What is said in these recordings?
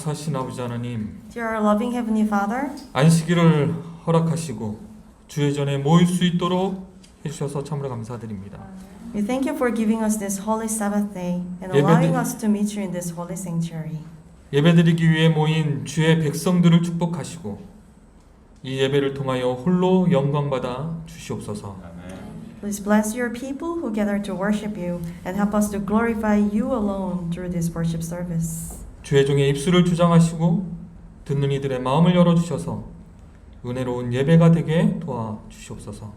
역사하신 아버지 하나님, Dear our loving Heavenly Father, 안식일을 허락하시고 주의 전에 모일 수 있도록 해주셔서 참으로 감사드립니다. we thank you for giving us this holy Sabbath day and 예배드- allowing us to meet you in this holy sanctuary. 예배드리기 위해 모인 주의 백성들을 축복하시고 이 예배를 통하여 홀로 영광받아 주시옵소서. Please bless your people who gather to worship you and help us to glorify you alone through this worship service. 주의 종의 입술을 주장하시고 듣는 이들의 마음을 열어주셔서 은혜로운 예배가 되게 도와주시옵소서.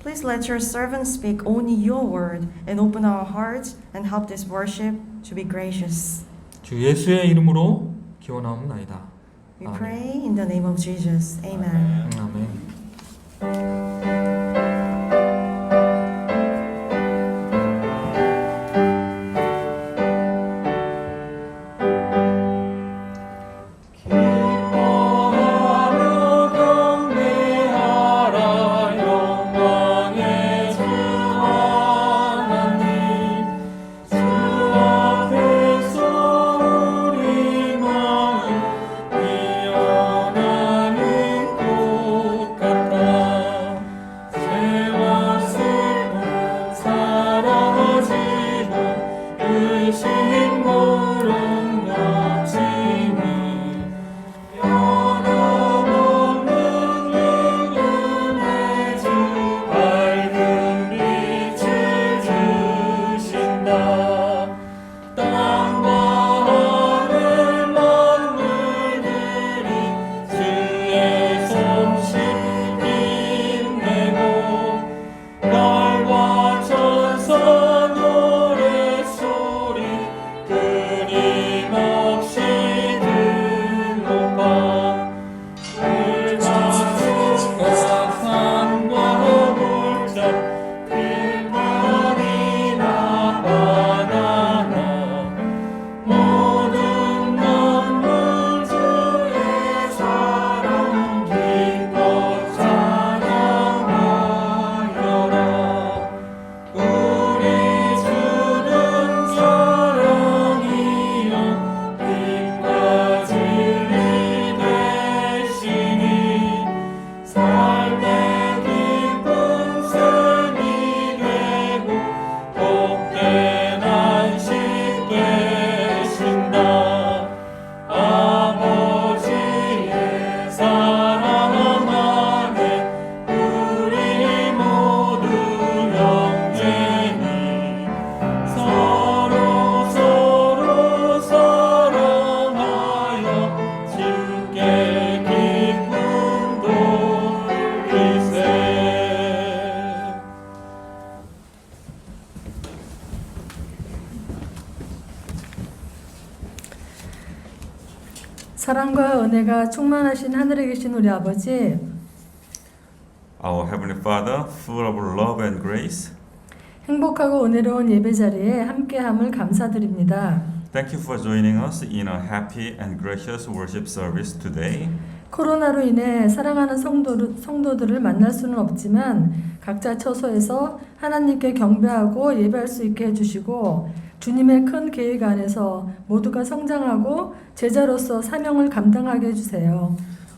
Please let your servants speak only your word and open our hearts and help this worship to be gracious. 주 예수의 이름으로 기원하옵나이다. We 아멘. pray in the name of Jesus. Amen. 아멘. 사랑과 은혜가 충만하신 하늘에 계신 우리 아버지, Our Heavenly Father, full of love and grace, 행복하고 은혜로운 예배 자리에 함께함을 감사드립니다. thank you for joining us in a happy and gracious worship service today. 코로나로 인해 사랑하는 성도들을 만날 수는 없지만 각자 처소에서 하나님께 경배하고 예배할 수 있게 해주시고 주님의 큰 계획 안에서 모두가 성장하고 제자로서 사명을 감당하게 해주세요.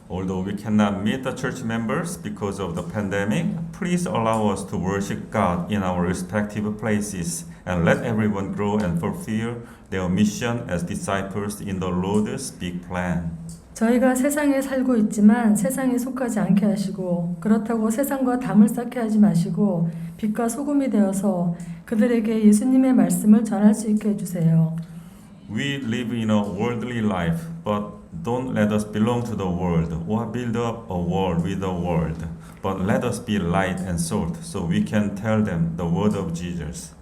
Although we cannot meet the church members because of the pandemic, please allow us to worship God in our respective places and let everyone grow and fulfill their mission as disciples in the Lord's big plan. 저희가 세상에 살고 있지만 세상에 속하지 않게 하시고 그렇다고 세상과 담을 쌓게 하지 마시고 빛과 소금이 되어서 그들에게 예수님의 말씀을 전할 수 있게 해주세요. We live in a worldly life, but don't let us belong to the world or build up a wall with the world, but let us be light and salt so we can tell them the word of Jesus.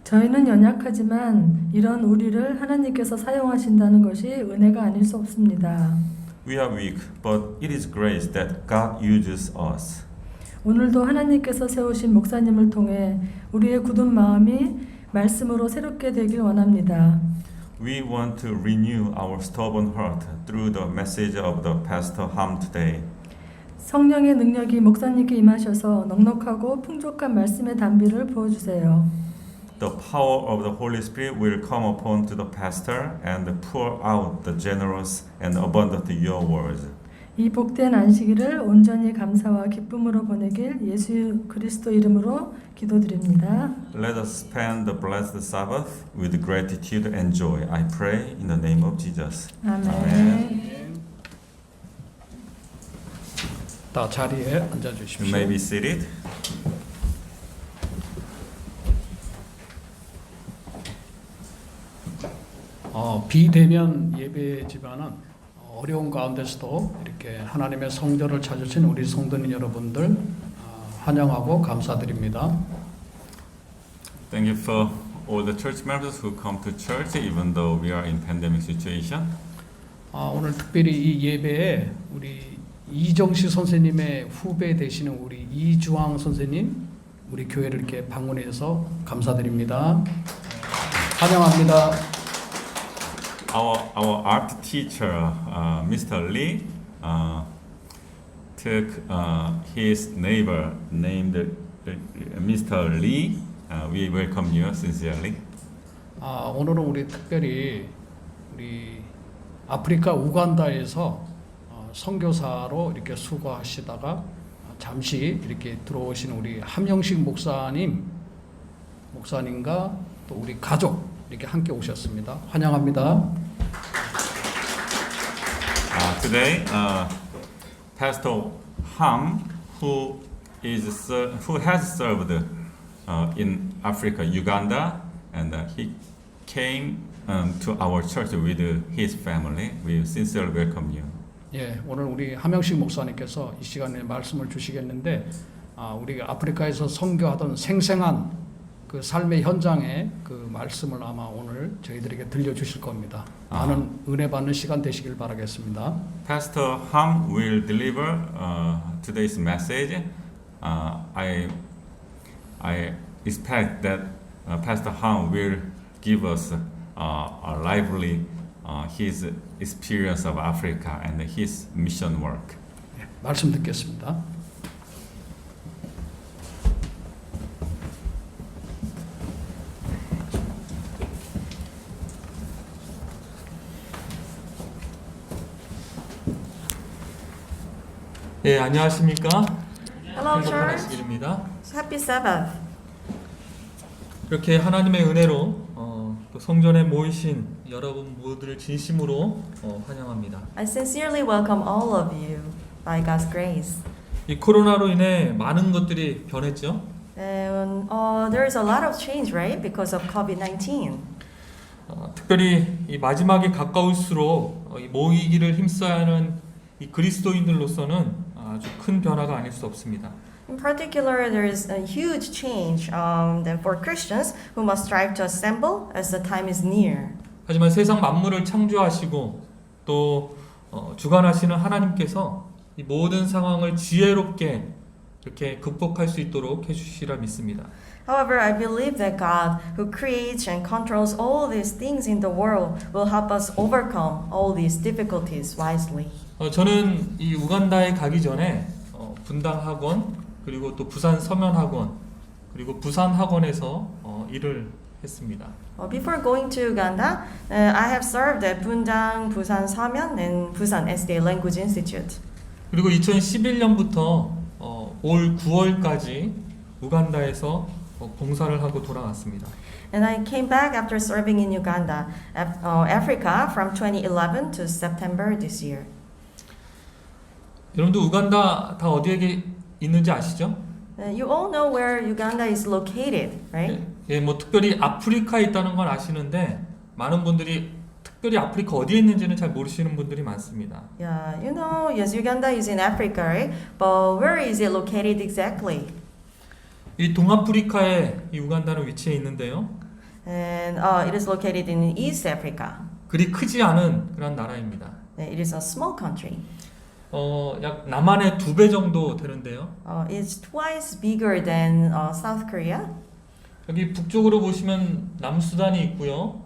저희는 연약하지만 이런 우리를 하나님께서 사용하신다는 것이 은혜가 아닐 수 없습니다. We are weak, but it is grace that God uses us. 오늘도 하나님께서 세우신 목사님을 통해 우리의 굳은 마음이 말씀으로 새롭게 되길 원합니다. We want to renew our stubborn heart through the message of the Pastor Ham today. 성령의 능력이 목사님께 임하셔서 넉넉하고 풍족한 말씀의 단비를 부어주세요. the power of the Holy Spirit will come upon to the pastor and pour out the generous and abundant your words. 이 복된 안식일을 온전히 감사와 기쁨으로 보내길 예수 그리스도 이름으로 기도드립니다. Let us spend the blessed Sabbath with gratitude and joy. I pray in the name of Jesus. 아멘. 다 자리에 앉아 You 주십시오. may be seated. 비대면 예배지만은 어려운 가운데서도 이렇게 하나님의 성전을 찾으신 우리 성도님 여러분들 환영하고 감사드립니다. Thank you for all the church members who come to church even though we are in pandemic situation. 오늘 특별히 이 예배에 우리 이정시 선생님의 후배 되시는 우리 이주황 선생님 우리 교회를 이렇게 방문해서 감사드립니다. 환영합니다. Our art teacher, Mr. Lee, took his neighbor named Mr. Lee. We welcome you sincerely. 오늘은 우리 특별히 우리 아프리카 우간다에서 선교사로 이렇게 수고하시다가 잠시 이렇게 들어오신 우리 함영식 목사님과 또 우리 가족 이렇게 함께 오셨습니다. 환영합니다. Today, Pastor Ham, who has served in Africa, Uganda, and he came to our church with his family. We sincerely welcome you. 예, 오늘 우리 함영식 목사님께서 이 시간에 말씀을 주시겠는데, 우리가 아프리카에서 선교하던 생생한 그 삶의 현장의 그 말씀을 아마 오늘 저희들에게 들려주실 겁니다. 많은 은혜 받는 시간 되시길 바라겠습니다. Pastor Ham will deliver today's message. I expect that Pastor Ham will give us a lively his experience of Africa and his mission work. 예, 말씀 듣겠습니다. 예, 안녕하십니까? Hello, 행복한 church. 안식일입니다. Happy Sabbath. 이렇게 하나님의 은혜로 또 성전에 모이신 여러분 모두를 진심으로 환영합니다. I sincerely welcome all of you by God's grace. 이 코로나로 인해 많은 것들이 변했죠. And there's a lot of change, right? Because of COVID-19. 특별히 이 마지막에 가까울수록 이 모이기를 힘써야 하는 이 그리스도인들로서는 아주 큰 변화가 아닐 수 없습니다. In particular, there is a huge change then for Christians who must strive to assemble as the time is near. 하지만 세상 만물을 창조하시고 또 주관하시는 하나님께서 이 모든 상황을 지혜롭게 이렇게 극복할 수 있도록 해주시리라 믿습니다. However, I believe that God, who creates and controls all these things in the world, will help us overcome all these difficulties wisely. 저는 이 우간다에 가기 전에 분당 학원 그리고 또 부산 서면 학원 그리고 부산 학원에서 일을 했습니다. Before going to Uganda, I have served at Bundang, Busan Samyeon, and Busan SDA Language Institute. 그리고 2011년부터 올 9월까지 우간다에서 봉사를 하고 돌아왔습니다. And I came back after serving in Uganda, Africa, from 2011 to September this year. 여러분도 우간다 다 어디에 있는지 아시죠? You all know where Uganda is located, right? 예, 뭐 특별히 아프리카에 있다는 건 아시는데 많은 분들이 특별히 아프리카 어디에 있는지는 잘 모르시는 분들이 많습니다. Yeah, you know, yes, Uganda is in Africa, right? But where is it located exactly? 이 동아프리카에 이 우간다는 위치해 있는데요. And it is located in East Africa. 그리 크지 않은 그런 나라입니다. It is a small country. 약 남한의 2배 정도 되는데요. It's twice bigger than South Korea. 여기 북쪽으로 보시면 남수단이 있고요.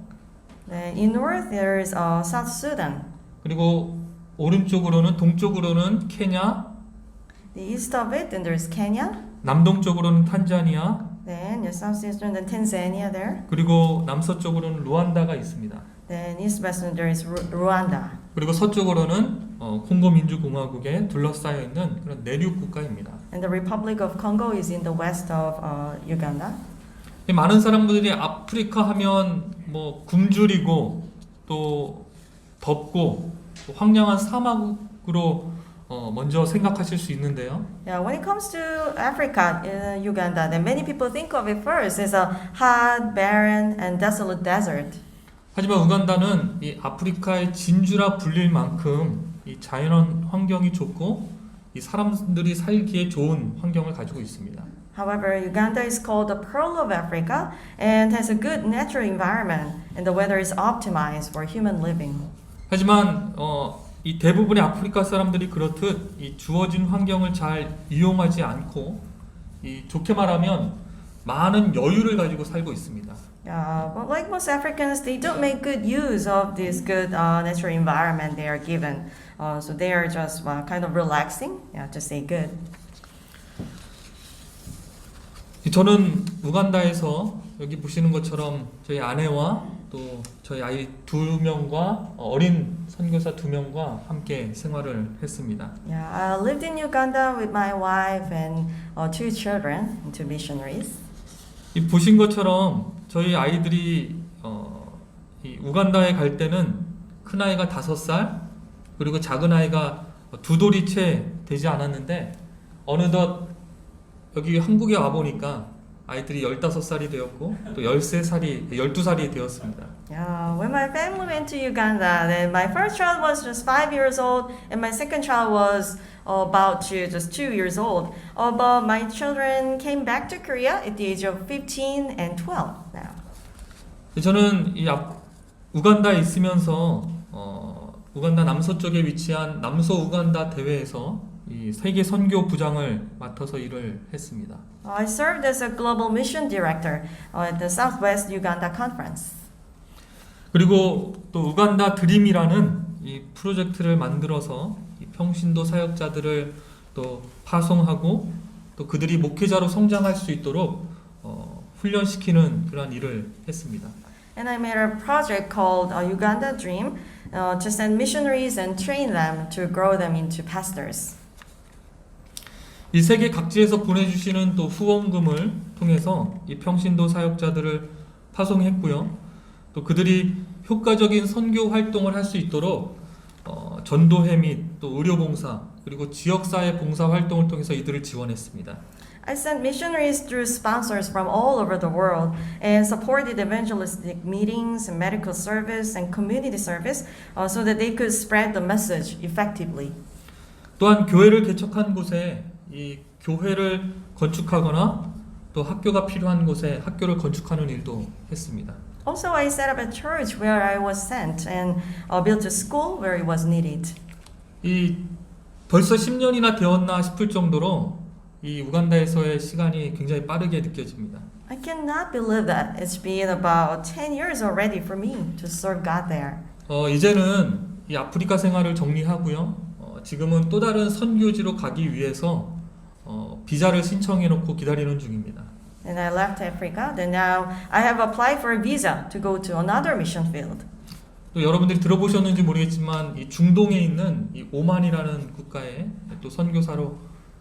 In north there is South Sudan. 그리고 오른쪽으로는 동쪽으로는 케냐, The east of it, then there's Kenya. 남동쪽으로는 탄자니아, Then southeastern, then Tanzania there. 그리고 남서쪽으로는 루안다가 있습니다. Then east-western there is Rwanda. 그리고 서쪽으로는 콩고 민주공화국에 둘러싸여 있는 그런 내륙 국가입니다. And the Republic of Congo is in the west of Uganda. 이 많은 사람들이 아프리카 하면 뭐 굶주리고 또 덥고 또 황량한 사막으로 먼저 생각하실 수 있는데요. Yeah, when it comes to Africa, Uganda, then many people think of it first as a hot, barren, and desolate desert. 하지만 우간다는 이 아프리카의 진주라 불릴 만큼 이 자연 환경이 좋고 이 사람들이 살기에 좋은 환경을 가지고 있습니다. However, Uganda is called the Pearl of Africa and has a good natural environment, and the weather is optimized for human living. 하지만 이 대부분의 아프리카 사람들이 그렇듯 이 주어진 환경을 잘 이용하지 않고 이 좋게 말하면 많은 여유를 가지고 살고 있습니다. But like most Africans, they don't make good use of this good natural environment they are given. So they are just kind of relaxing, to say good. 저는 우간다에서 여기 보시는 것처럼 저희 아내와 또 저희 아이 2명과 어린 선교사 2명과 함께 생활을 했습니다. Yeah, I lived in Uganda with my wife and 2 children, 2 missionaries. 이 보신 것처럼 저희 아이들이 이 우간다에 갈 때는 큰 아이가 5살 그리고 작은 아이가 2돌이 채 되지 않았는데 어느덧 여기 한국에 와 보니까 아이들이 15살이 되었고 또 12살이 되었습니다. Yeah, when my family went to Uganda, then my first child was just 5 years old, and my second child was about to just 2 years old. But my children came back to Korea at the age of 15 and 12 now. 저는 이 우간다에 있으면서 우간다 남서쪽에 위치한 남서 우간다 대회에서 이 세계 선교 부장을 맡아서 일을 했습니다. I served as a global mission director at the Southwest Uganda Conference. 그리고 또 우간다 드림이라는 이 프로젝트를 만들어서 이 평신도 사역자들을 또 파송하고 또 그들이 목회자로 성장할 수 있도록 훈련시키는 그런 일을 했습니다. And I made a project called Uganda Dream to send missionaries and train them to grow them into pastors. 이 세계 각지에서 보내주시는 또 후원금을 통해서 이 평신도 사역자들을 파송했고요. 또 그들이 효과적인 선교 활동을 할 수 있도록 전도회 및 또 의료봉사 그리고 지역사회 봉사 활동을 통해서 이들을 지원했습니다. I sent missionaries through sponsors from all over the world and supported evangelistic meetings, and medical service, and community service so that they could spread the message effectively. 또한 교회를 개척한 곳에 이 교회를 건축하거나 또 학교가 필요한 곳에 학교를 건축하는 일도 했습니다. Also, I set up a church where I was sent and built a school where it was needed. 이 벌써 10년이나 되었나 싶을 정도로 이 우간다에서의 시간이 굉장히 빠르게 느껴집니다. I cannot believe that it's been about 10 years already for me to serve God there. 이제는 이 아프리카 생활을 정리하고요. 지금은 또 다른 선교지로 가기 위해서 비자를 신청해 놓고 기다리는 중입니다. And I left Africa. Then now I have applied for a visa to go to another mission field. 또 여러분들이 들어보셨는지 모르겠지만 이 중동에 있는 이 오만이라는 국가에 또 선교사로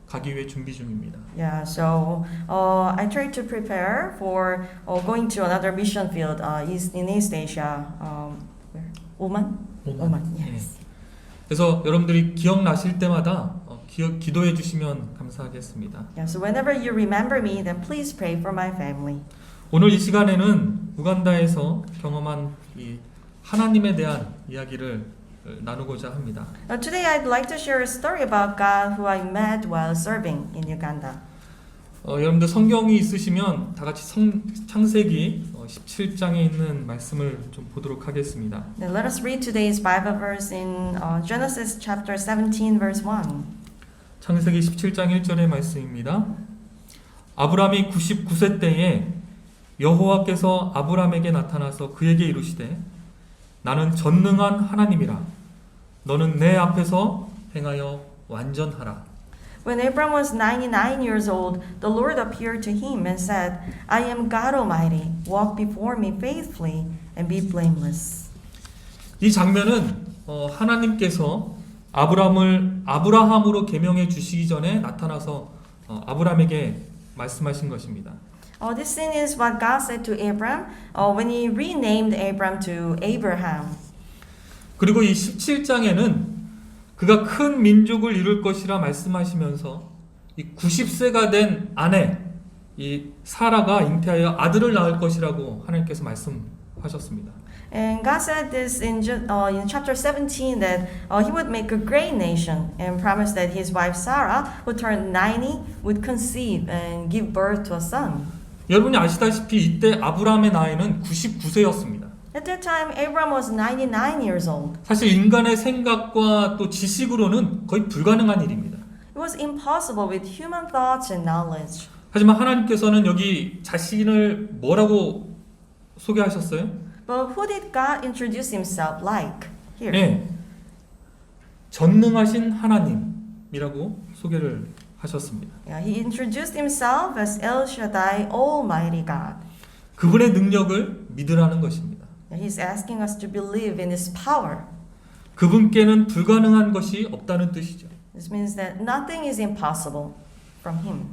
가기 위해 준비 중입니다. Yeah, so I tried to prepare for going to another mission field in East Asia. Where? Oman? Oman, yes. 그래서 여러분들이 기억나실 때마다 기도해 주시면 감사하겠습니다. Yeah, so whenever you remember me, then please pray for my family. 오늘 이 시간에는 우간다에서 경험한 이 하나님에 대한 이야기를 나누고자 합니다. Today I'd like to share a story about God who I met while serving in Uganda. 여러분들 성경이 있으시면 다 같이 창세기 17장에 있는 말씀을 좀 보도록 하겠습니다. Then let us read today's Bible verse in Genesis chapter 17 verse 1. 창세기 17장 1절의 말씀입니다. 아브람이 99세 때에 여호와께서 아브람에게 나타나서 그에게 이르시되 나는 전능한 하나님이라 너는 내 앞에서 행하여 완전하라. When Abram was 99 years old, the Lord appeared to him and said, I am God Almighty. Walk before me faithfully and be blameless. 이 장면은 하나님께서 아브라함으로 계명해 주시기 전에 나타나서 아브라함에게 말씀하신 것입니다. This scene is what God said to Abram when he renamed Abram to Abraham. 그리고 이 17장에는 그가 큰 민족을 이룰 것이라 말씀하시면서 이 90세가 된 아내 이 사라가 잉태하여 아들을 낳을 것이라고 하나님께서 말씀하셨습니다. And God said this in chapter 17 that he would make a great nation and promised that his wife Sarah, who turned 90, would conceive and give birth to a son. 여러분이 아시다시피 이때 아브라함의 나이는 99세였습니다. At that time, Abram was 99 years old. 사실 인간의 생각과 또 지식으로는 거의 불가능한 일입니다. It was impossible with human thoughts and knowledge. 하지만 하나님께서는 여기 자신을 뭐라고 소개하셨어요? But who did God introduce himself like here? 네, 전능하신 하나님이라고 소개를 하셨습니다. Yeah, he introduced himself as El Shaddai, Almighty God. 그분의 능력을 믿으라는 것입니다. He's asking us to believe in his power. 그분께는 불가능한 것이 없다는 뜻이죠. This means that nothing is impossible from him.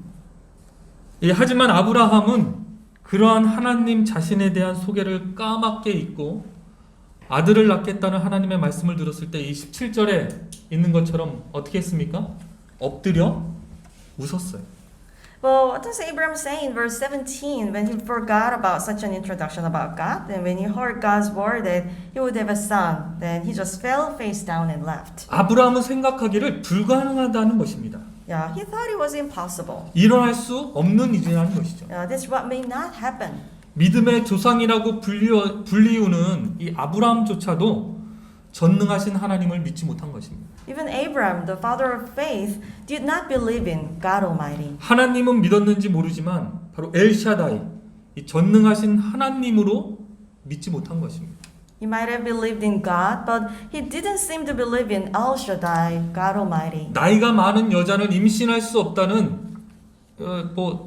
예, 하지만 아브라함은 그러한 하나님 자신에 대한 소개를 까맣게 잊고 아들을 낳겠다는 하나님의 말씀을 들었을 때 이 17절에 있는 것처럼 어떻게 했습니까? 엎드려 웃었어요. Well, what does Abraham say in verse 17 when he forgot about such an introduction about God? And when he heard God's word that he would have a son, then he just fell face down and left. 아브라함은 생각하기를 불가능하다는 것입니다. Yeah, he thought it was impossible. 일어날 수 없는 일이라는 것이죠. This is what may not happen. 믿음의 조상이라고 불리우는 이 아브라함조차도 전능하신 하나님을 믿지 못한 것입니다. Even Abraham, the father of faith, did not believe in God Almighty. 하나님은 믿었는지 모르지만 바로 엘샤다이, 이 전능하신 하나님으로 믿지 못한 것입니다. He might have believed in God, but he didn't seem to believe in El Shaddai, God Almighty. 나이가 많은 여자는 임신할 수 없다는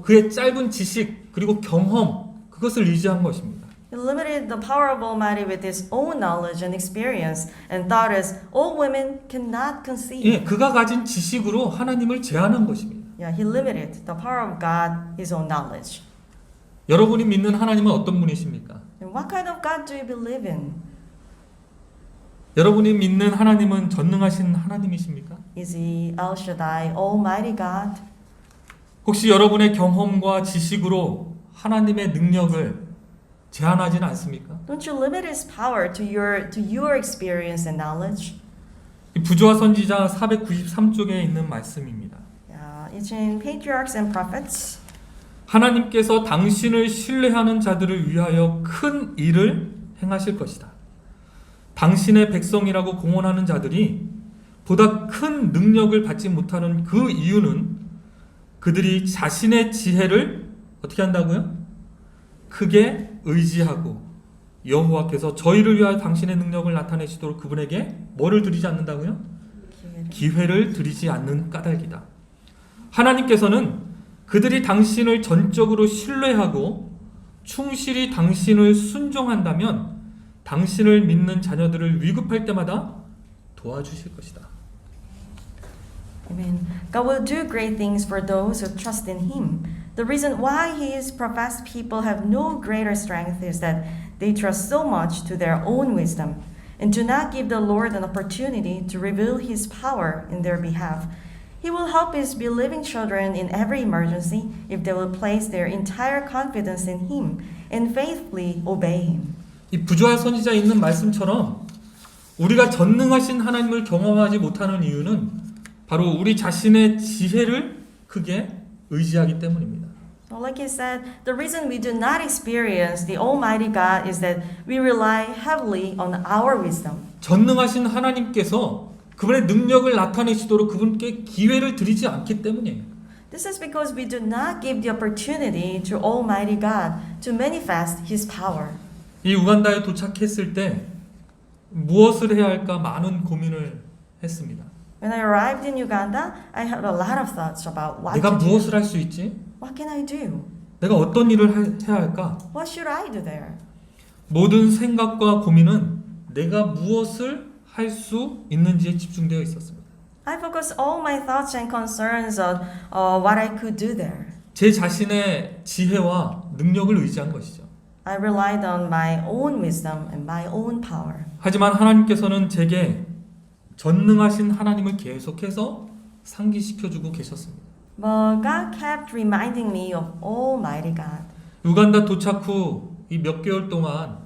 그의 짧은 지식 그리고 경험 그것을 의지한 것입니다. He limited the power of Almighty with his own knowledge and experience and thought as all women cannot conceive. 예, 그가 가진 지식으로 하나님을 제한한 것입니다. Yeah, he limited the power of God, his own knowledge. 여러분이 믿는 하나님은 어떤 분이십니까? And what kind of God do you believe in? 여러분이 믿는 하나님은 전능하신 하나님이십니까? Is he El Shaddai, Almighty God? 혹시 여러분의 경험과 지식으로 하나님의 능력을 제한하지는 않습니까? Don't you limit his power to your experience and knowledge? 이 부조와 선지자 493쪽에 있는 말씀입니다. Yeah, it's in Patriarchs and Prophets. 하나님께서 당신을 신뢰하는 자들을 위하여 큰 일을 행하실 것이다. 당신의 백성이라고 공언하는 자들이 보다 큰 능력을 받지 못하는 그 이유는 그들이 자신의 지혜를 어떻게 한다고요? 크게 의지하고 여호와께서 저희를 위하여 당신의 능력을 나타내시도록 그분에게 뭐를 드리지 않는다고요? 기회를 드리지 않는 까닭이다. 하나님께서는 그들이 당신을 전적으로 신뢰하고 충실히 당신을 순종한다면 당신을 믿는 자녀들을 위급할 때마다 도와주실 것이다. Amen. God will do great things for those who trust in him. The reason why his professed people have no greater strength is that they trust so much to their own wisdom and do not give the Lord an opportunity to reveal his power in their behalf. He will help his believing children in every emergency if they will place their entire confidence in him and faithfully obey him. 이 부조와 선지자에 있는 말씀처럼 우리가 전능하신 하나님을 경험하지 못하는 이유는 바로 우리 자신의 지혜를 크게 의지하기 때문입니다. So like he said, the reason we do not experience the Almighty God is that we rely heavily on our wisdom. 전능하신 하나님께서 그분의 능력을 나타내시도록 그분께 기회를 드리지 않기 때문이에요. This is because we do not give the opportunity to Almighty God to manifest his power. 이 우간다에 도착했을 때 무엇을 해야 할까 많은 고민을 했습니다. When I arrived in Uganda, I had a lot of thoughts about what 내가 to do. 무엇을 할 수 있지? What can I do? 내가 어떤 일을 해야 할까? What should I do there? 모든 생각과 고민은 내가 무엇을 할 수 있는지에 집중되어 있었습니다. I focused all my thoughts and concerns on what I could do there. 제 자신의 지혜와 능력을 의지한 것이죠. I relied on my own wisdom and my own power. 하지만 하나님께서는 제게 전능하신 하나님을 계속해서 상기시켜주고 계셨습니다. But God kept reminding me of Almighty God. 우간다 도착 후 이 몇 개월 동안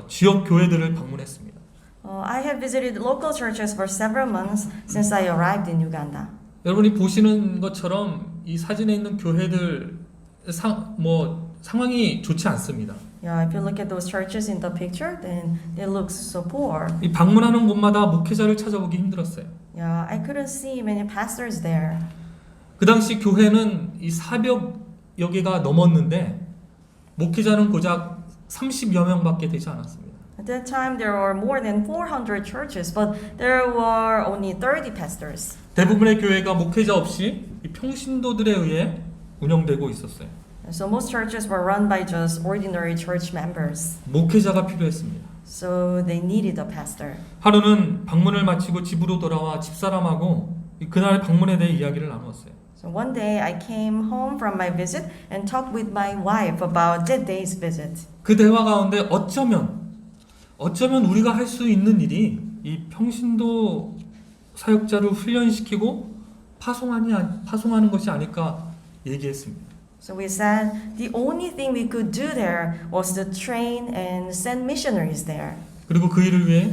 지역 교회들을 방문했습니다. I have visited local churches for several months since I arrived in Uganda. 여러분이 보시는 것처럼 이 사진에 있는 교회들 상황이 좋지 않습니다. Yeah, if you look at those churches in the picture, then it looks so poor. 이 방문하는 곳마다 목회자를 찾아보기 힘들었어요. Yeah, I couldn't see many pastors there. 그 당시 교회는 이 400여 개가 넘었는데 목회자는 고작 30여 명밖에 되지 않았습니다. At that time, there were more than 400 churches, but there were only 30 pastors. 대부분의 교회가 목회자 없이 이 평신도들에 의해 운영되고 있었어요. And so most churches were run by just ordinary church members. 목회자가 필요했습니다. So they needed a pastor. 하루는 방문을 마치고 집으로 돌아와 집사람하고 그날 방문에 대해 이야기를 나누었어요. So one day I came home from my visit and talked with my wife about that day's visit. 그 대화 가운데 어쩌면 우리가 할 수 있는 일이 이 평신도 사역자를 훈련시키고 파송하는 것이 아닐까 얘기했습니다. So we said the only thing we could do there was to train and send missionaries there. 그리고 그 일을 위해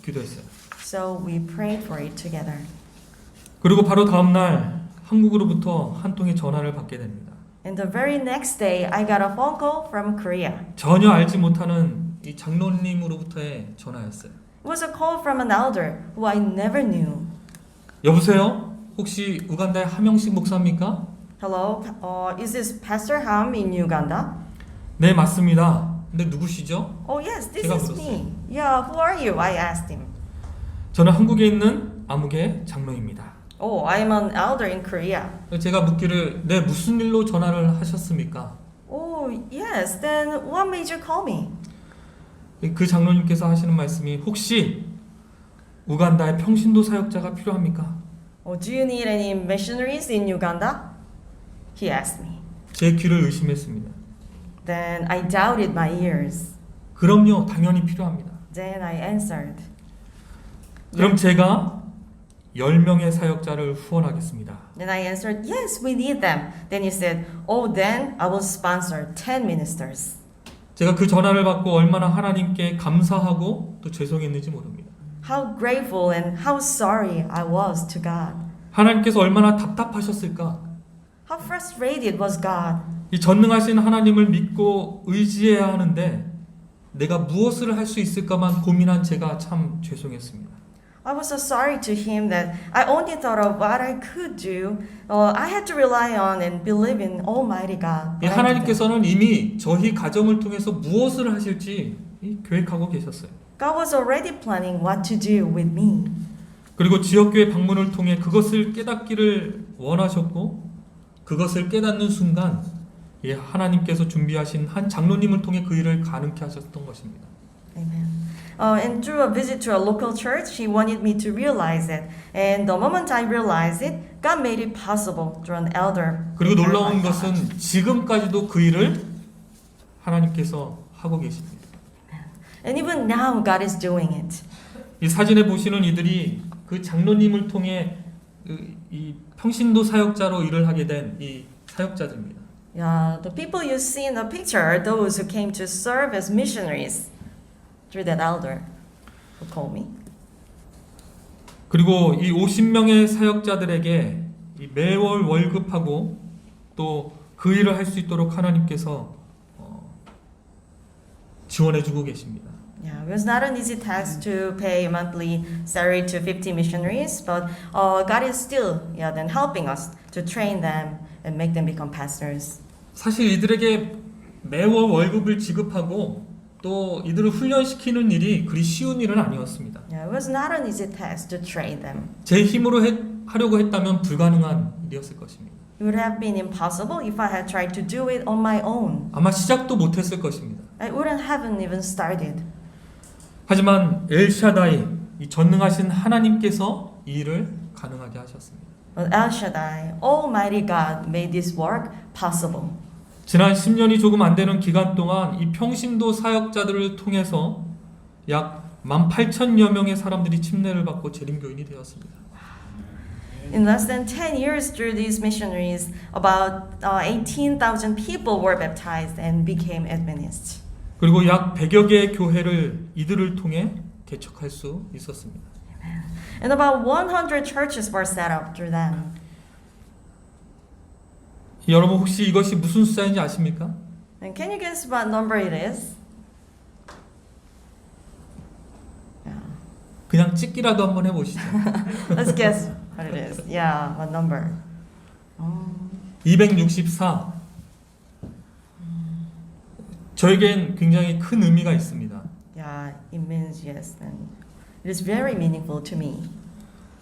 기도했어요. So we prayed for it together. 그리고 바로 다음 날 한국으로부터 한 통의 전화를 받게 됩니다. And the very next day I got a phone call from Korea. 전혀 알지 못하는 이 장로님으로부터의 전화였어요. It was a call from an elder who I never knew. 여보세요? 혹시 우간다의 하명식 목사입니까? Hello, is this Pastor Ham in Uganda? 네, 맞습니다. 근데 누구시죠? Oh yes, this 제가 is 물었어요. me. Yeah, who are you? I asked him. 저는 한국에 있는 아무개 장로입니다. Oh, I'm an elder in Korea. 제가 묻기를 네, 무슨 일로 전화를 하셨습니까? Oh yes, then what made you call me? 그 장로님께서 하시는 말씀이 혹시 우간다에 평신도 사역자가 필요합니까? Oh, do you need any missionaries in Uganda? He asked me. 제 귀를 의심했습니다. Then I doubted my ears. 그럼요, 당연히 필요합니다. Then I answered. 그럼 제가 10명의 사역자를 후원하겠습니다. Then I answered, yes, we need them. Then he said, oh, then I will sponsor 10 ministers. 제가 그 전화를 받고 얼마나 하나님께 감사하고 또 죄송했는지 모릅니다. How grateful and how sorry I was to God. 하나님께서 얼마나 답답하셨을까? How frustrated was God. 이 전능하신 하나님을 믿고 의지해야 하는데 내가 무엇을 할 수 있을까만 고민한 제가 참 죄송했습니다. I was so sorry to him that I only thought of what I could do. I had to rely on and believe in Almighty God. 이 하나님께서는 이미 저희 가정을 통해서 무엇을 하실지 계획하고 계셨어요. God was already planning what to do with me. 그리고 지역교회 방문을 통해 그것을 깨닫기를 원하셨고 그것을 깨닫는 순간 하나님께서 준비하신 한 장로님을 통해 그 일을 가능케 하셨던 것입니다. Amen. And through a visit to a local church, He wanted me to realize it. And the moment I realized it, God made it possible through an elder. 그리고 prepared 놀라운 by God. 것은 지금까지도 그 일을 하나님께서 하고 계십니다. And even now, God is doing it. 이 사진에 보시는 이들이 그 장로님을 통해 이 평신도 사역자로 일을 하게 된 이 사역자들입니다. Yeah, the people you see in the picture are those who came to serve as missionaries through that elder who called me. 그리고 이 50명의 사역자들에게 이 매월 월급하고 또 그 일을 할 수 있도록 하나님께서 지원해주고 계십니다. Yeah, it was not an easy task to pay monthly salary to 50 missionaries, but God is still, then helping us to train them and make them become pastors. 사실 이들에게 매월 월급을 지급하고 또 이들을 훈련시키는 일이 그리 쉬운 일은 아니었습니다. Yeah, it was not an easy task to train them. 제 힘으로 하려고 했다면 불가능한 일이었을 것입니다. It would have been impossible if I had tried to do it on my own. 아마 시작도 못했을 것입니다. I wouldn't have even started. 하지만 엘샤다이, 이 전능하신 하나님께서 이 일을 가능하게 하셨습니다. But El Shaddai, Almighty God, made this work possible. 지난 10년이 조금 안 되는 기간 동안 이 평신도 사역자들을 통해서 약 18,000여 명의 사람들이 침례를 받고 재림교인이 되었습니다. In less than 10 years through these missionaries, about 18,000 people were baptized and became Adventists. 그리고 약 100여 개의 교회를 이들을 통해 개척할 수 있었습니다. And about 100 churches were set up through them. 여러분 혹시 이것이 무슨 숫자인지 아십니까? And can you guess what number it is? Yeah. 그냥 찍기라도 한번 해보시죠. Let's guess what it is. Yeah, what number? 264. 저에겐 굉장히 큰 의미가 있습니다. Yeah, it means yes. And it is very meaningful to me.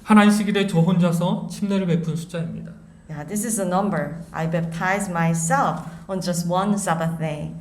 한 안식일에 저 혼자서 침례를 베푼 숫자입니다. Yeah, this is a number. I baptized myself on just one Sabbath day.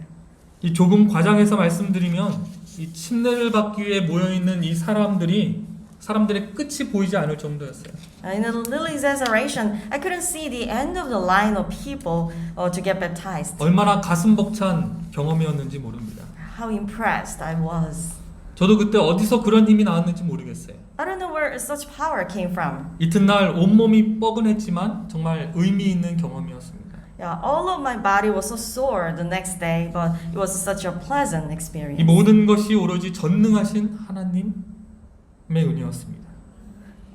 이 조금 과장해서 말씀드리면 이 침례를 받기 위해 모여 있는 이 사람들의 끝이 보이지 않을 정도였어요. In a little exaggeration, I couldn't see the end of the line of people to get baptized. 얼마나 가슴 벅찬 경험이었는지 모릅니다. How impressed I was. 저도 그때 어디서 그런 힘이 나왔는지 모르겠어요. I don't know where such power came from. 이튿날 온몸이 뻐근했지만 정말 의미 있는 경험이었습니다. Yeah, all of my body was so sore the next day, but it was such a pleasant 이 experience. 모든 것이 오로지 전능하신 하나님의 은혜였습니다.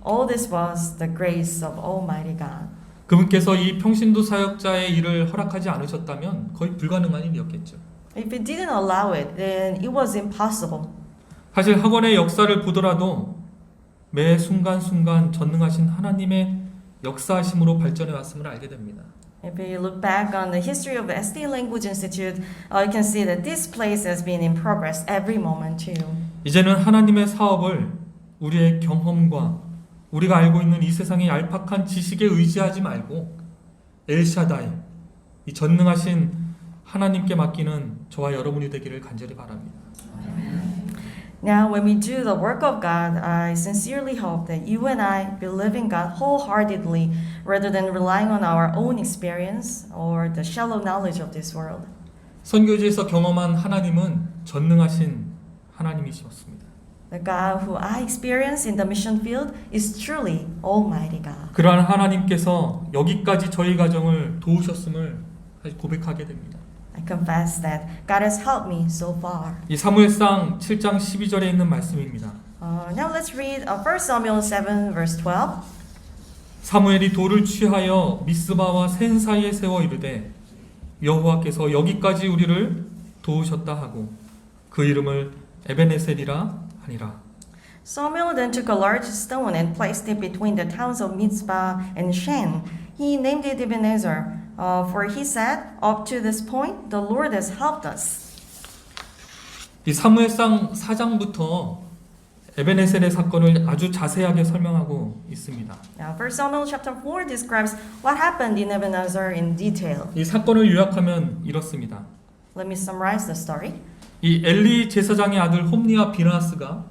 All this was the grace of Almighty God. 그분께서 이 평신도 사역자의 일을 허락하지 않으셨다면 거의 불가능한 일이었겠죠. If He didn't allow it, then it was impossible. 사실 학원의 역사를 보더라도 매 순간순간 전능하신 하나님의 역사하심으로 발전해 왔음을 알게 됩니다. If you look back on the history of the SD Language Institute, you can see that this place has been in progress every moment too. 이제는 하나님의 사업을 우리의 경험과 우리가 알고 있는 이 세상의 얄팍한 지식에 의지하지 말고 엘샤다이, 이 전능하신 하나님께 맡기는 저와 여러분이 되기를 간절히 바랍니다. Now, when we do the work of God, I sincerely hope that you and I believe in God wholeheartedly rather than relying on our own experience or the shallow knowledge of this world. 선교지에서 경험한 하나님은 전능하신 하나님이셨습니다. The God who I experience in the mission field is truly Almighty God. 그러한 하나님께서 여기까지 저희 가정을 도우셨음을 고백하게 됩니다. I confess that God has helped me so far. 이 사무엘상 7장 12절에 있는 말씀입니다. Now let's read 1 Samuel 7 verse 12. 사무엘이 돌을 취하여 미스바와 센 사이에 세워 이르되 여호와께서 여기까지 우리를 도우셨다 하고 그 이름을 에베네셀이라 하니라. Samuel then took a large stone and placed it between the towns of Mizpah and Shen. He named it Ebenezer, for he said, "Up to this point, the Lord has helped us." 이 사무엘상 4장부터 에베네셀의 사건을 아주 자세하게 설명하고 있습니다. Now, 1 Samuel chapter 4 describes what happened in Ebenezer in detail. 이 사건을 요약하면 이렇습니다. Let me summarize the story. 이 엘리 제사장의 아들 홈니와 비나하스가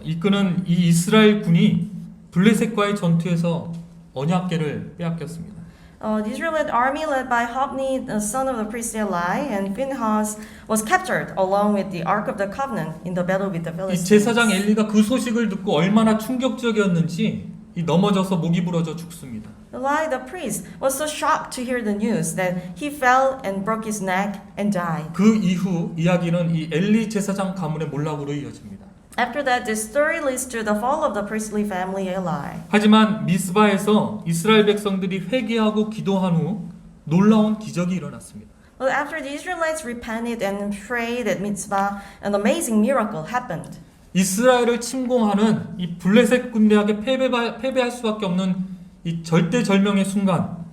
이끄는 이 이스라엘 군이 블레셋과의 전투에서 언약궤를 빼앗겼습니다. The Israelite army led by Hophni, the son of the priest Eli, and Phinehas was captured along with the Ark of the Covenant in the battle with the 이 Philistines. 제사장 엘리가 그 소식을 듣고 얼마나 충격적이었는지 이 넘어져서 목이 부러져 죽습니다. Eli the priest was so shocked to hear the news that he fell and broke his neck and died. 그 이후 이야기는 이 엘리 제사장 가문의 몰락으로 이어집니다. After that, this story leads to the fall of the priestly family Eli. 하지만 미스바에서 이스라엘 백성들이 회개하고 기도한 후 놀라운 기적이 일어났습니다. Well, after the Israelites repented and prayed at Mitzvah, an amazing miracle happened. 이스라엘을 침공하는 이 블레셋 군대에게 패배할 수밖에 없는 이 절대절명의 순간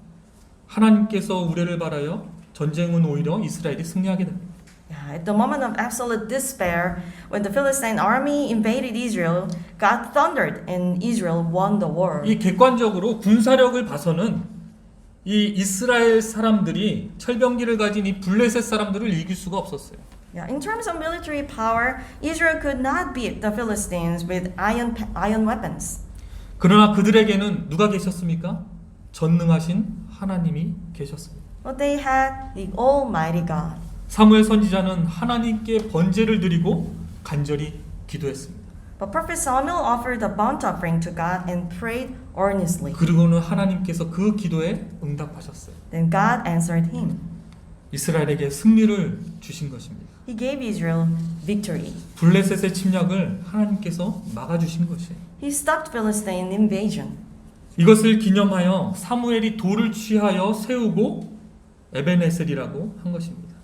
하나님께서 우레를 바라여 전쟁은 오히려 이스라엘이 승리하게 됩니다. Yeah, at the moment of absolute despair, when the Philistine army invaded Israel, God thundered and Israel won the war. 이 객관적으로 군사력을 봐서는 이 이스라엘 사람들이 철병기를 가진 이 블레셋 사람들을 이길 수가 없었어요. Yeah, in terms of military power, Israel could not beat the Philistines with iron weapons. 그러나 그들에게는 누가 계셨습니까? 전능하신 하나님이 계셨습니다. But they had the Almighty God. 사무엘 선지자는 하나님께 번제를 드리고 간절히 기도했습니다. But Prophet Samuel offered a burnt offering to God and prayed earnestly. 그리고는 하나님께서 그 기도에 응답하셨어요. Then God answered him. 이스라엘에게 승리를 주신 것입니다. He gave Israel victory. 블레셋의 침략을 하나님께서 막아주신 것이에요. He stopped Philistine invasion. 이것을 기념하여 사무엘이 돌을 취하여 세우고 에벤에셀이라고 한 것입니다.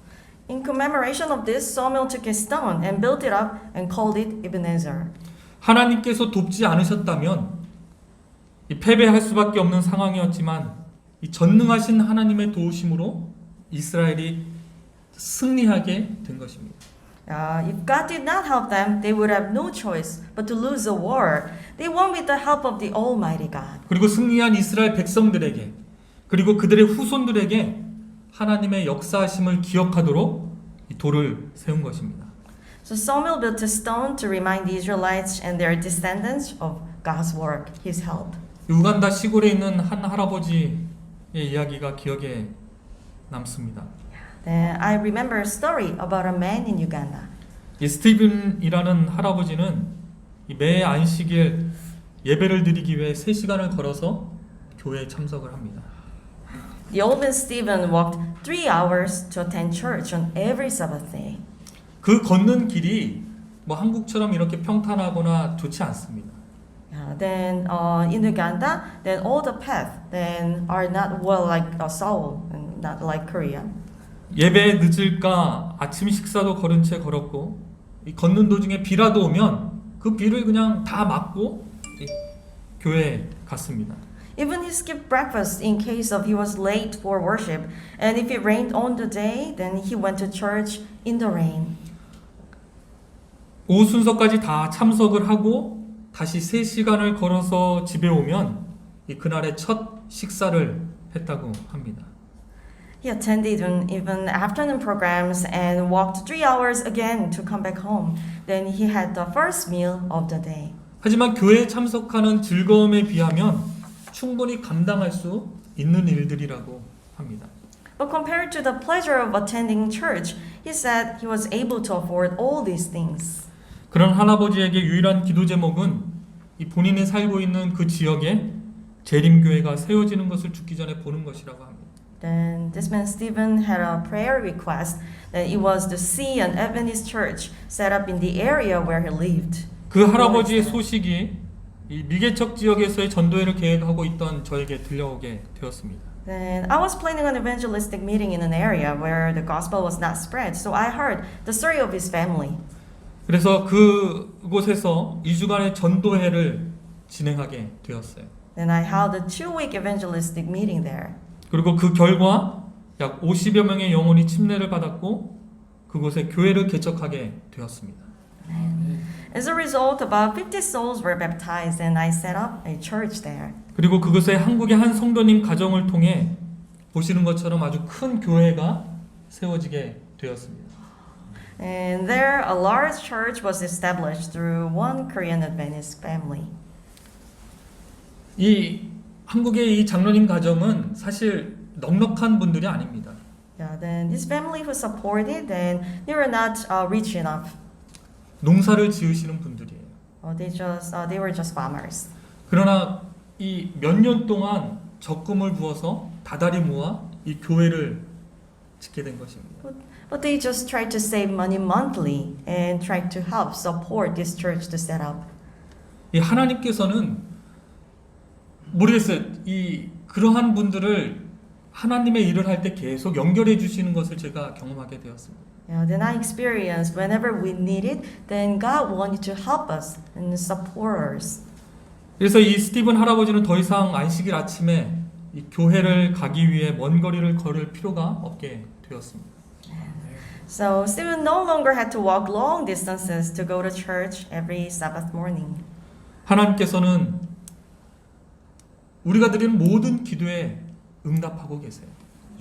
In commemoration of this, Samuel took a stone and built it up and called it Ebenezer. 하나님께서 돕지 않으셨다면 이 패배할 수밖에 없는 상황이었지만 이 전능하신 하나님의 도우심으로 이스라엘이 승리하게 된 것입니다. If God did not help them, they would have no choice but to lose the war. They won with the help of the Almighty God. 그리고 승리한 이스라엘 백성들에게 그리고 그들의 후손들에게 하나님의 역사하심을 기억하도록 이 돌을 세운 것입니다. So Samuel built a stone to remind the Israelites and their descendants of God's work, His help. 우간다 시골에 있는 한 할아버지의 이야기가 기억에 남습니다. Then I remember a story about a man in Uganda. 이 스티븐이라는 할아버지는 이 매 안식일 예배를 드리기 위해 3시간을 걸어서 교회에 참석을 합니다. The old man Stephen walked 3 hours to attend church on every Sabbath day. 그 걷는 길이 뭐 한국처럼 이렇게 평탄하거나 좋지 않습니다. Then in Uganda, then all the paths then are not well like Seoul and not like Korea. 예배에 늦을까 아침 식사도 걸은 채 걸었고 이 걷는 도중에 비라도 오면 그 비를 그냥 다 맞고 교회에 갔습니다. Even he skipped breakfast in case of he was late for worship, and if it rained on the day, then he went to church in the rain. 오후 순서까지 다 참석을 하고 다시 3시간을 걸어서 집에 오면 이 그날의 첫 식사를 했다고 합니다. He attended even afternoon programs and walked 3 hours again to come back home. Then he had the first meal of the day. 하지만 교회에 참석하는 즐거움에 비하면 충분히 감당할 수 있는 일들이라고 합니다. But compared to the pleasure of attending church, he said he was able to afford all these things. 그런 할아버지에게 유일한 기도 제목은 이 본인이 살고 있는 그 지역에 재림교회가 세워지는 것을 죽기 전에 보는 것이라고 합니다. Then this man Stephen had a prayer request that it was to see an Adventist church set up in the area where he lived. 그 할아버지의 소식이 이 미개척 지역에서의 전도회를 계획하고 있던 저에게 들려오게 되었습니다. Then I was planning an evangelistic meeting in an area where the gospel was not spread, so I heard the story of his family. 그래서 그곳에서 2주간의 전도회를 진행하게 되었어요. Then I held a 2-week evangelistic meeting there. 그리고 그 결과 약 50여 명의 영혼이 침례를 받았고 그곳에 교회를 개척하게 되었습니다. As a result, about 50 souls were baptized, and I set up a church there. 그리고 그곳에 한국의 한 성도님 가정을 통해 보시는 것처럼 아주 큰 교회가 세워지게 되었습니다. And there, a large church was established through one Korean Adventist family. 이 한국의 이 장로님 가정은 사실 넉넉한 분들이 아닙니다. Yeah, then this family who supported, then they were not rich enough. 농사를 지으시는 분들이에요. They were just farmers. 그러나 이 몇 년 동안 적금을 부어서 다달이 모아 이 교회를 짓게 된 것입니다. But they just tried to save money monthly and tried to help support this church to set up. 이 하나님께서는 모르겠어요. 이 그러한 분들을 하나님의 일을 할 때 계속 연결해 주시는 것을 제가 경험하게 되었습니다. Yeah, then I experienced whenever we need it, then God wanted to help us and support us. 그래서 이 스티븐 할아버지는 더 이상 안식일 아침에 이 교회를 가기 위해 먼 거리를 걸을 필요가 없게 되었습니다. So Stephen no longer had to walk long distances to go to church every Sabbath morning. 하나님께서는 우리가 드리는 모든 기도에 응답하고 계세요.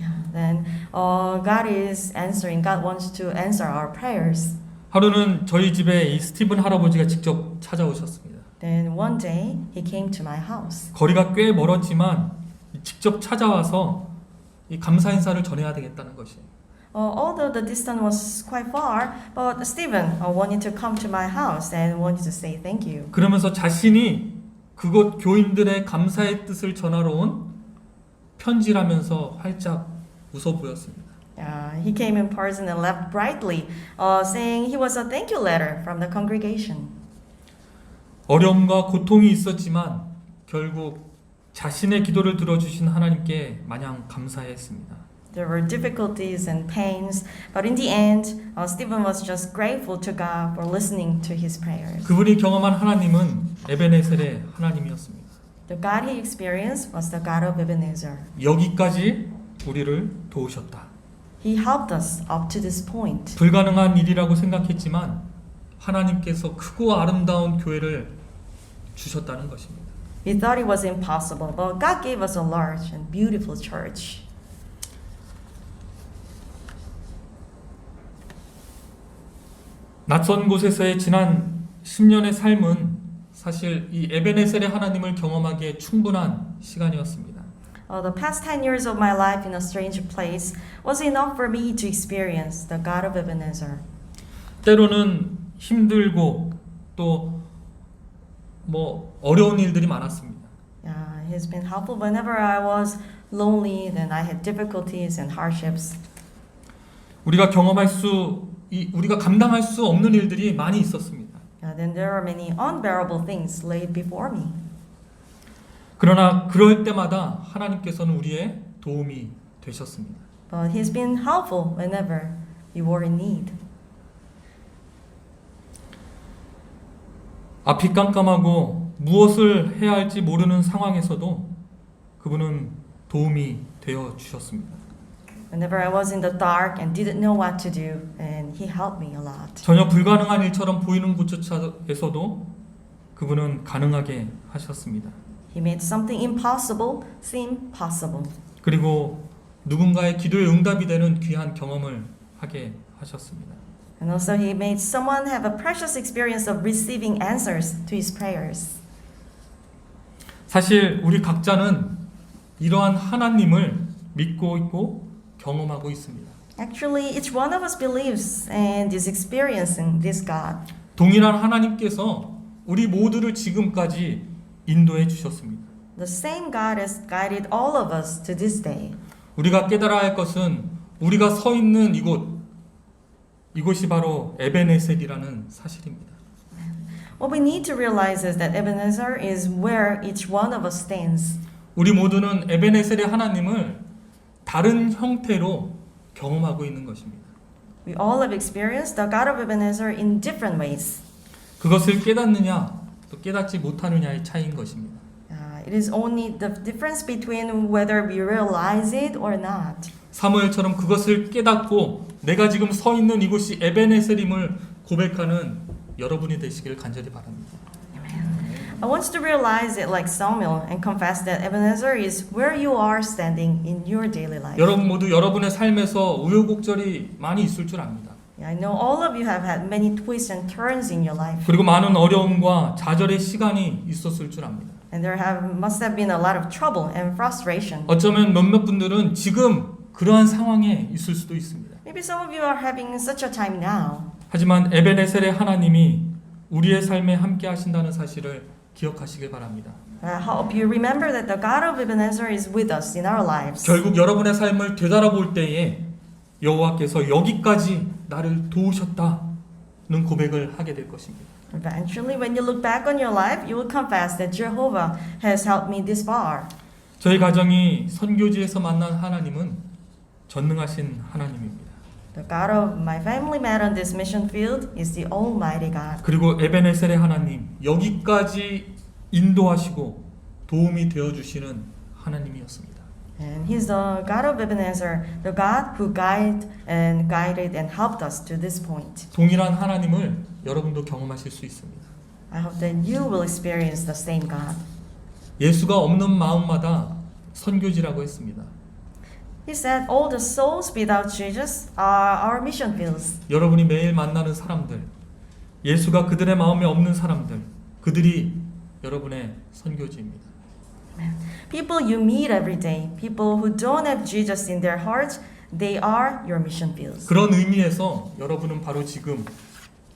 Yeah. Then God is answering. God wants to answer our prayers. 하루는 저희 집에 이 스티븐 할아버지가 직접 찾아오셨습니다. Then one day he came to my house. 거리가 꽤 멀었지만 직접 찾아와서 이 감사 인사를 전해야 되겠다는 것이에요. Although the distance was quite far, but Stephen wanted to come to my house and wanted to say thank you. 그러면서 자신이 그곳 교인들의 감사의 뜻을 전하러 온 편지라면서 활짝 웃어 보였습니다. He came in person and left brightly, saying he was a thank you letter from the congregation. 어려움과 고통이 있었지만 결국 자신의 기도를 들어주신 하나님께 마냥 감사했습니다. There were difficulties and pains, but in the end, Stephen was just grateful to God for listening to his prayers. 그분이 경험한 하나님은 에베네셀의 하나님이었습니다. The God he experienced was the God of Ebenezer. 여기까지 우리를 도우셨다. He helped us up to this point. 불가능한 일이라고 생각했지만 하나님께서 크고 아름다운 교회를 주셨다는 것입니다. We thought it was impossible, but God gave us a large and beautiful church. 낯선 곳에서의 지난 10년의 삶은 사실 이 에베네셀의 하나님을 경험하기에 충분한 시간이었습니다. The past 10 years of my life in a strange place was enough for me to experience the God of Ebenezer. 때로는 힘들고 또 어려운 일들이 많았습니다. He's been helpful whenever I was lonely, then I had difficulties and hardships. 우리가 감당할 수 없는 일들이 많이 있었습니다. Then there are many unbearable things laid before me. 그러나 그럴 때마다 하나님께서는 우리의 도움이 되셨습니다. But He's been helpful whenever you were in need. 앞이 깜깜하고 무엇을 해야 할지 모르는 상황에서도 그분은 도움이 되어 주셨습니다. Whenever I was in the dark and didn't know what to do, and He helped me a lot. 전혀 불가능한 일처럼 보이는 곳조차에서도 그분은 가능하게 하셨습니다. He made something impossible seem possible. 그리고 누군가의 기도에 응답이 되는 귀한 경험을 하게 하셨습니다. And also He made someone have a precious experience of receiving answers to his prayers. 사실 우리 각자는 이러한 하나님을 믿고 있고 경험하고 있습니다. Actually, each one of us believes and is experiencing this God. 동일한 하나님께서 우리 모두를 지금까지 인도해 주셨습니다. The same God has guided all of us to this day. 우리가 깨달아야 할 것은 우리가 서 있는 이곳이 바로 에베네셀이라는 사실입니다. What we need to realize is that Ebenezer is where each one of us stands. 우리 모두는 에베네셀의 하나님을 다른 형태로 경험하고 있는 것입니다. We all have experienced the God of Ebenezer in different ways. 그것을 깨닫느냐 또 깨닫지 못하느냐의 차이인 것입니다. It is only the difference between whether we realize it or not. 사무엘처럼 그것을 깨닫고 내가 지금 서 있는 이곳이 에베네셀임을 고백하는 여러분이 되시길 간절히 바랍니다. I want you to realize it like Samuel and confess that Ebenezer is where you are standing in your daily life. 여러분 모두 여러분의 삶에서 우여곡절이 많이 있을 줄 압니다. I know all of you have had many twists and turns in your life. 그리고 많은 어려움과 좌절의 시간이 있었을 줄 압니다. And there must have been a lot of trouble and frustration. 어쩌면 몇몇 분들은 지금 그러한 상황에 있을 수도 있습니다. Maybe some of you are having such a time now. 하지만 에베네셀의 하나님이 우리의 삶에 함께 하신다는 사실을 기억하시길 바랍니다. I hope you remember that the God of Ebenezer is with us in our lives. 결국 여러분의 삶을 되돌아볼 때에 여호와께서 여기까지 나를 도우셨다는 고백을 하게 될 것입니다. Eventually, when you look back on your life, you will confess that Jehovah has helped me this far. 저희 가정이 선교지에서 만난 하나님은 전능하신 하나님입니다. The God of my family met on this mission field is the Almighty God. 그리고 에베네셀의 하나님, 여기까지 인도하시고 도움이 되어 주시는 하나님이었습니다. And He's the God of Ebenezer, the God who guided and helped us to this point. 동일한 하나님을 여러분도 경험하실 수 있습니다. I hope that you will experience the same God. 예수가 없는 마음마다 선교지라고 했습니다. He said, all the souls without Jesus are our mission fields. 여러분이 매일 만나는 사람들, 예수가 그들의 마음에 없는 사람들, 그들이 여러분의 선교지입니다. People you meet every day, people who don't have Jesus in their hearts, they are your mission fields. 그런 의미에서 여러분은 바로 지금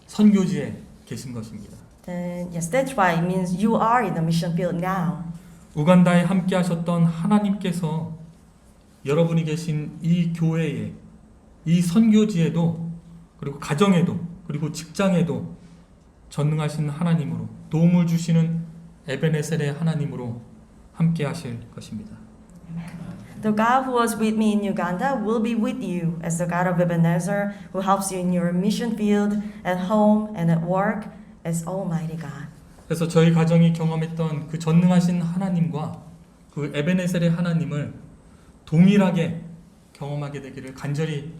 선교지에 계신 것입니다. And yes, that's why it means you are in the mission field now. 우간다에 함께 하셨던 하나님께서 여러분이 계신 이 교회에, 이 선교지에도, 그리고 가정에도, 그리고 직장에도 전능하신 하나님으로, 도움을 주시는 에베네셀의 하나님으로 함께 하실 것입니다. The God who was with me in Uganda will be with you as the God of Ebenezer who helps you in your mission field, at home and at work as Almighty God. 그래서 저희 가정이 경험했던 그 전능하신 하나님과 그 에베네셀의 하나님을 동일하게 경험하게 되기를 간절히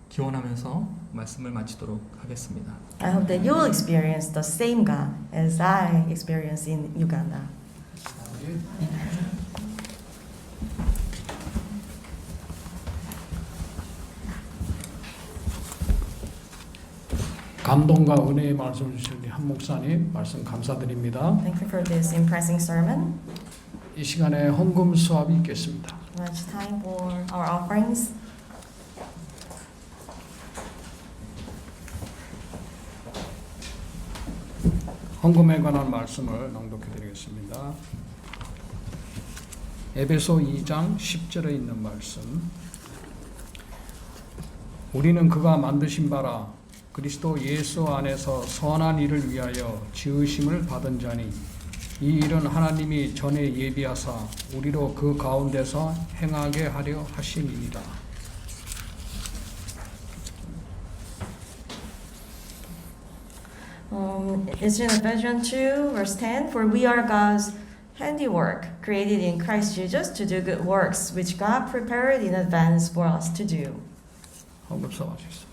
기원하면서 말씀을 마치도록 하겠습니다. I hope that you will experience the same God as I experienced in Uganda. 감동과 은혜의 말씀을 주신 우리 한 목사님 말씀 감사드립니다. Thank you for this impressive sermon. 이 시간에 헌금 수합이 있겠습니다. Now it's time for our offerings. 헌금에 관한 말씀을 낭독해 드리겠습니다. 에베소 2장 10절에 있는 말씀. 우리는 그가 만드신 바라 그리스도 예수 안에서 선한 일을 위하여 지으심을 받은 자니 이 일은 하나님이 전에 예비하사 우리로 그 가운데서 행하게 하려 하심이니라. It's in Ephesians 2 verse 10, for we are God's handiwork, created in Christ Jesus to do good works, which God prepared in advance for us to do. 헌금 수합하시겠습니다.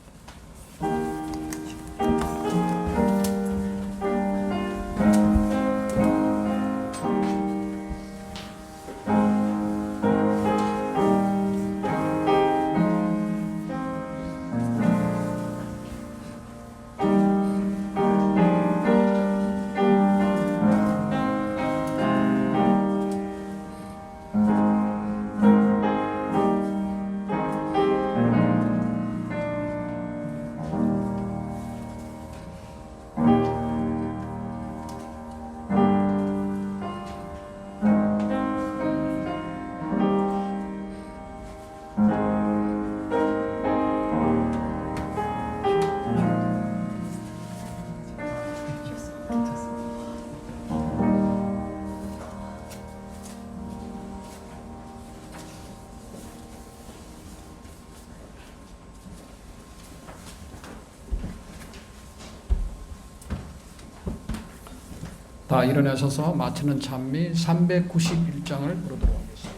다 일어나셔서 마치는 찬미 391장을 부르도록 하겠습니다.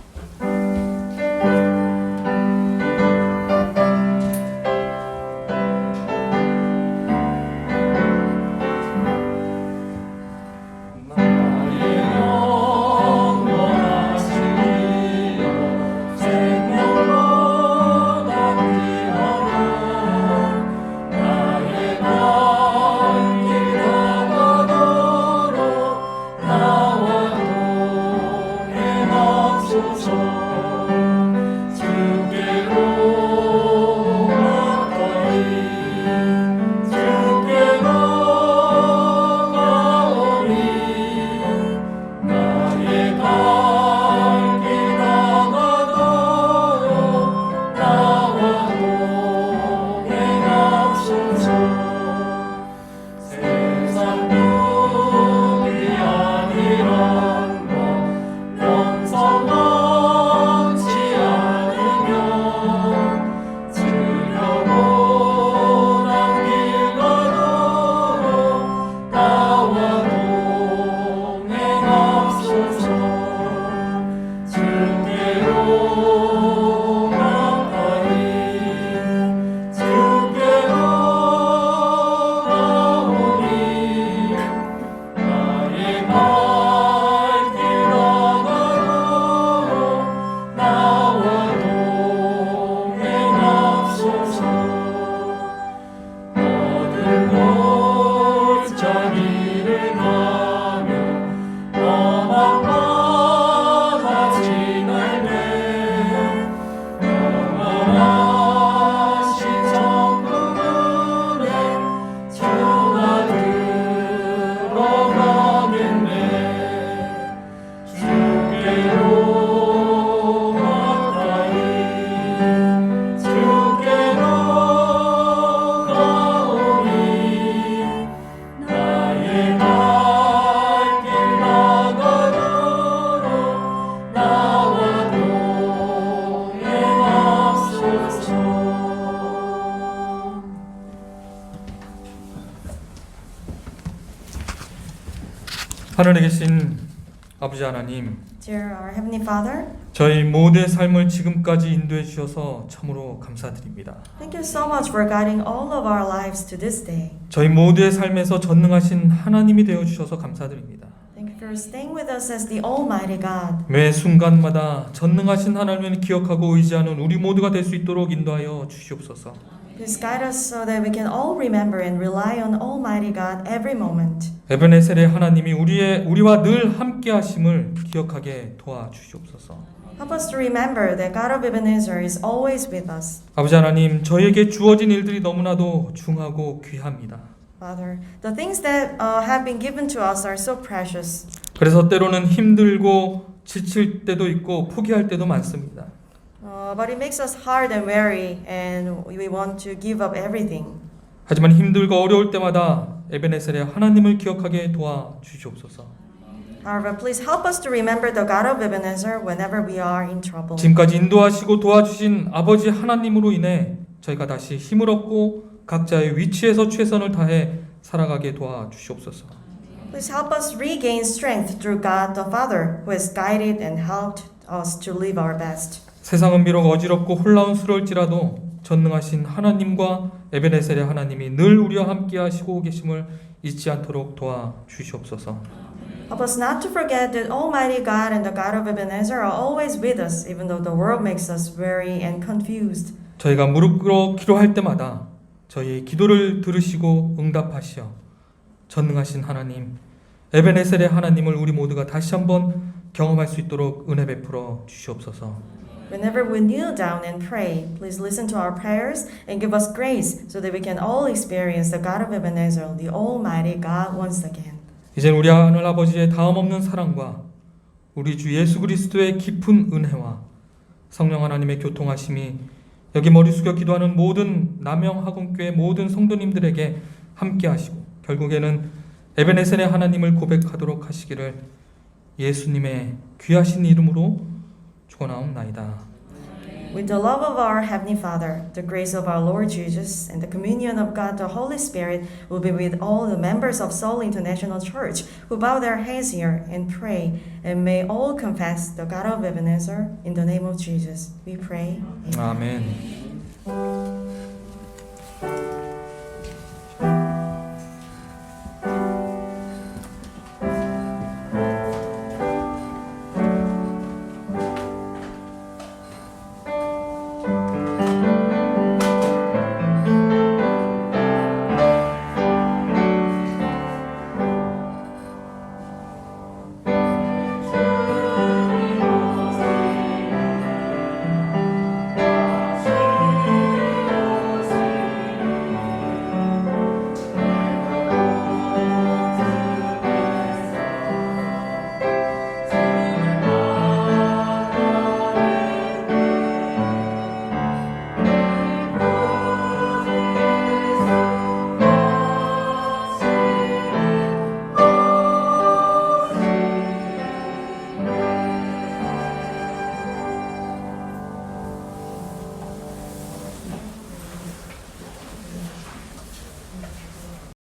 나와 동행하 하늘에 계신 아버지 하나님, Dear our Heavenly Father, 저희 모두의 삶을 지금까지 인도해 주셔서 참으로 감사드립니다. thank you so much for guiding all of our lives to this day. 저희 모두의 삶에서 전능하신 하나님이 되어 주셔서 감사드립니다. Thank you for staying with us as the Almighty God. 매 순간마다 전능하신 하나님을 기억하고 의지하는 우리 모두가 될 수 있도록 인도하여 주시옵소서. Please guide us so that we can all remember and rely on Almighty God every moment. 에베네셀의 하나님이 우리와 늘 함께 하심을 기억하게 도와주시옵소서. Help us to remember that God of Ebenezer is always with us. 아버지 하나님, 저희에게 주어진 일들이 너무나도 중하고 귀합니다. Father, the things that have been given to us are so precious. 그래서 때로는 힘들고 지칠 때도 있고 포기할 때도 많습니다. But it makes us hard and weary, and we want to give up everything. 하지만 힘들고 어려울 때마다 에베네셀의 하나님을 기억하게 도와주시옵소서. However, please help us to remember the God of Ebenezer whenever we are in trouble. 지금까지 인도하시고 도와주신 아버지 하나님으로 인해 저희가 다시 힘을 얻고 각자의 위치에서 최선을 다해 살아가게 도와주시옵소서. Please help us regain strength through God the Father, who has guided and helped us to live our best. 세상은 비록 어지럽고 혼란스러울지라도 전능하신 하나님과 에베네셀의 하나님이 늘 우리와 함께 하시고 계심을 잊지 않도록 도와주시옵소서. Help us not to forget that Almighty God and the God of Ebenezer are always with us, even though the world makes us weary and confused. 저희가 무릎 꿇어 기도할 때마다 저희의 기도를 들으시고 응답하시어 전능하신 하나님, 에베네셀의 하나님을 우리 모두가 다시 한번 경험할 수 있도록 은혜 베풀어 주시옵소서. Whenever we kneel down and pray, please listen to our prayers and give us grace so that we can all experience the God of Ebenezer, the Almighty God, once again. 이젠 우리 하늘 아버지의 다음 없는 사랑과 우리 주 예수 그리스도의 깊은 은혜와 성령 하나님의 교통하심이 여기 머리 숙여 기도하는 모든 남영학원교회 모든 성도님들에게 함께 하시고 결국에는 에베네셀의 하나님을 고백하도록 하시기를 예수님의 귀하신 이름으로 축원하옵나이다. With the love of our Heavenly Father, the grace of our Lord Jesus, and the communion of God the Holy Spirit will be with all the members of Seoul International Church who bow their heads here and pray, and may all confess the God of Ebenezer in the name of Jesus. We pray. Amen. 아멘.